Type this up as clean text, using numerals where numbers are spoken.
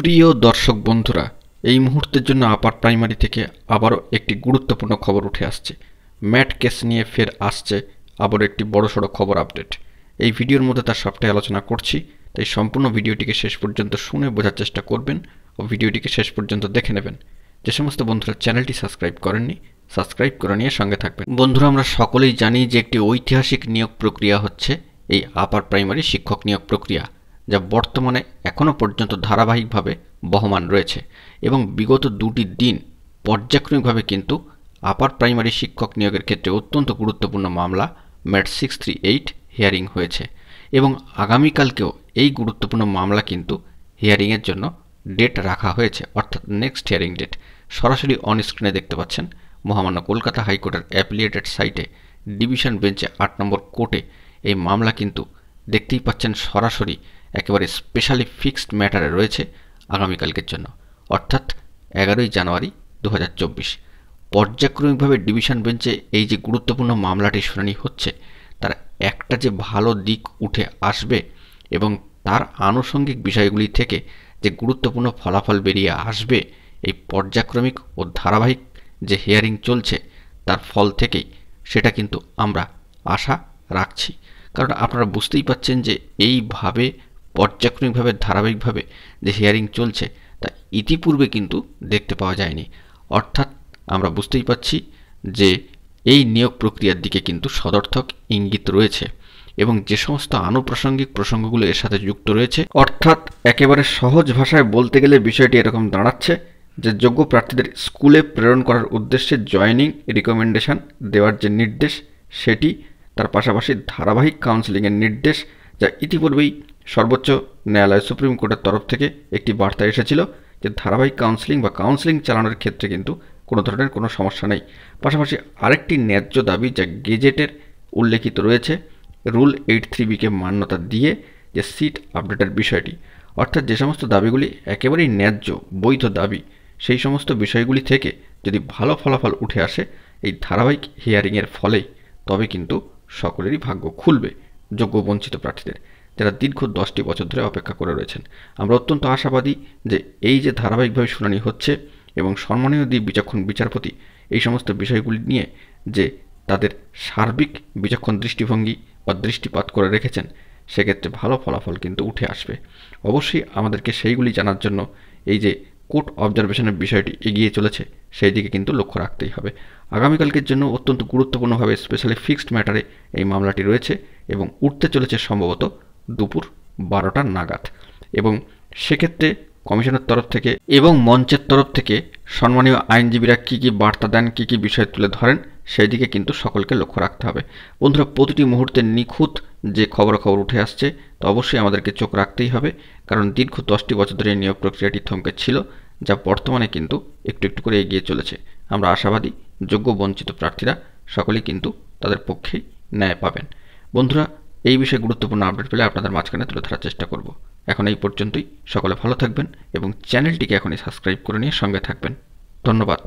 প্রিয় দর্শক বন্ধুরা, এই মুহূর্তের জন্য আপার প্রাইমারি থেকে আবারও একটি গুরুত্বপূর্ণ খবর উঠে আসছে। ম্যাট কেস নিয়ে ফের আসছে আবারও একটি বড়সড় খবর আপডেট। এই ভিডিওর মধ্যে তার সবটাই আলোচনা করছি, তাই সম্পূর্ণ ভিডিওটিকে শেষ পর্যন্ত শুনে বোঝার চেষ্টা করবেন ও ভিডিওটিকে শেষ পর্যন্ত দেখে নেবেন। যে সমস্ত বন্ধুরা চ্যানেলটি সাবস্ক্রাইব করেননি, সাবস্ক্রাইব করে নিয়ে সঙ্গে থাকবেন। বন্ধুরা, আমরা সকলেই জানি যে একটি ঐতিহাসিক নিয়োগ প্রক্রিয়া হচ্ছে এই আপার প্রাইমারি শিক্ষক নিয়োগ প্রক্রিয়া, যা বর্তমানে এখনও পর্যন্ত ধারাবাহিকভাবে বহমান রয়েছে এবং বিগত দুটি দিন পর্যায়ক্রমিকভাবে কিন্তু আপার প্রাইমারি শিক্ষক নিয়োগের ক্ষেত্রে অত্যন্ত গুরুত্বপূর্ণ মামলা ম্যাট 638 হিয়ারিং হয়েছে এবং আগামীকালকেও এই গুরুত্বপূর্ণ মামলা কিন্তু হিয়ারিংয়ের জন্য ডেট রাখা হয়েছে, অর্থাৎ নেক্সট হিয়ারিং ডেট। সরাসরি অন স্ক্রিনে দেখতে পাচ্ছেন মহামান্য কলকাতা হাইকোর্টের অ্যাপিলিয়েটেড সাইটে ডিভিশন বেঞ্চে 8 নম্বর কোর্টে এই মামলা কিন্তু দেখতেই পাচ্ছেন সরাসরি একেবারে স্পেশালি ফিক্সড ম্যাটারে রয়েছে আগামীকালকের জন্য, অর্থাৎ 11ই জানুয়ারি 2024। পর্যায়ক্রমিকভাবে ডিভিশন বেঞ্চে এই যে গুরুত্বপূর্ণ মামলাটি শুনানি হচ্ছে, তার একটা যে ভালো দিক উঠে আসবে এবং তার আনুষঙ্গিক বিষয়গুলি থেকে যে গুরুত্বপূর্ণ ফলাফল বেরিয়ে আসবে এই পর্যায়ক্রমিক ও ধারাবাহিক যে হিয়ারিং চলছে তার ফল থেকেই, সেটা কিন্তু আমরা আশা রাখছি। কারণ আপনারা বুঝতেই পাচ্ছেন যে এইভাবে পর্যায়ক্রমিকভাবে ধারাবাহিকভাবে যে হিয়ারিং চলছে তা ইতিপূর্বে কিন্তু দেখতে পাওয়া যায়নি। অর্থাৎ আমরা বুঝতেই পাচ্ছি যে এই নিয়োগ প্রক্রিয়ার দিকে কিন্তু সদর্থক ইঙ্গিত রয়েছে এবং যে সমস্ত আনুপ্রাসঙ্গিক প্রসঙ্গগুলো এর সাথে যুক্ত রয়েছে, অর্থাৎ একেবারে সহজ ভাষায় বলতে গেলে বিষয়টি এরকম দাঁড়াচ্ছে যে যোগ্য প্রার্থীদের স্কুলে প্রেরণ করার উদ্দেশ্যে জয়েনিং রিকমেন্ডেশন দেওয়ার যে নির্দেশ, সেটি তার পাশাপাশি ধারাবাহিক কাউন্সেলিংয়ের নির্দেশ, যা ইতিপূর্বেই সর্বোচ্চ ন্যায়ালয় সুপ্রিম কোর্টের তরফ থেকে একটি বার্তা এসেছিল যে ধারাবাহিক কাউন্সেলিং চালানোর ক্ষেত্রে কিন্তু কোনো ধরনের কোনো সমস্যা নেই। পাশাপাশি আরেকটি ন্যায্য দাবি যা গেজেটের উল্লেখিত রয়েছে, রুল 83B-কে মান্যতা দিয়ে যে সিট আপডেটের বিষয়টি, অর্থাৎ যে সমস্ত দাবিগুলি একেবারেই ন্যায্য বৈধ দাবি, সেই সমস্ত বিষয়গুলি থেকে যদি ভালো ফলাফল উঠে আসে এই ধারাবাহিক হিয়ারিংয়ের ফলেই, তবে কিন্তু সকলেরই ভাগ্য খুলবে যোগ্য বঞ্চিত প্রার্থীদের, যারা দীর্ঘ 10টি বছর ধরে অপেক্ষা করে রয়েছেন। আমরা অত্যন্ত আশাবাদী যে এই যে ধারাবাহিকভাবে শুনানি হচ্ছে এবং সম্মানীয় বিচক্ষণ বিচারপতি এই সমস্ত বিষয়গুলি নিয়ে যে তাদের সার্বিক বিচক্ষণ দৃষ্টিভঙ্গি বা দৃষ্টিপাত করে রেখেছেন, সেক্ষেত্রে ভালো ফলাফল কিন্তু উঠে আসবে। অবশ্যই আমাদেরকে সেইগুলি জানার জন্য এই যে কোর্ট অবজারভেশনের বিষয়টি এগিয়ে চলেছে, সেই দিকে কিন্তু লক্ষ্য রাখতেই হবে। আগামীকালকের জন্য অত্যন্ত গুরুত্বপূর্ণভাবে স্পেশালি ফিক্সড ম্যাটারে এই মামলাটি রয়েছে এবং উঠতে চলেছে সম্ভবত দুপুর 12টা নাগাদ। এবং সেক্ষেত্রে কমিশনের তরফ থেকে এবং মঞ্চের তরফ থেকে সম্মানীয় আইনজীবীরা কী কী বার্তা দেন, কী কী বিষয় তুলে ধরেন, সেই দিকে কিন্তু সকলকে লক্ষ্য রাখতে হবে। বন্ধুরা, প্রতিটি মুহূর্তে নিখুঁত যে খবরাখবর উঠে আসছে তা অবশ্যই আমাদেরকে চোখ রাখতেই হবে, কারণ দীর্ঘ 10টি বছর ধরে এই নিয়োগ প্রক্রিয়াটি থমকে ছিল, যা বর্তমানে কিন্তু একটু একটু করে এগিয়ে চলেছে। আমরা আশাবাদী যোগ্য বঞ্চিত প্রার্থীরা সকলেই কিন্তু তাদের পক্ষেই ন্যায় পাবেন। বন্ধুরা, এই বিষয়ে গুরুত্বপূর্ণ আপডেট পেলে আপনাদের মাঝখানে তুলে ধরার চেষ্টা করব। এখন এই পর্যন্তই। সকলে ভালো থাকবেন এবং চ্যানেলটিকে এখনই সাবস্ক্রাইব করে নিয়ে সঙ্গে থাকবেন। ধন্যবাদ।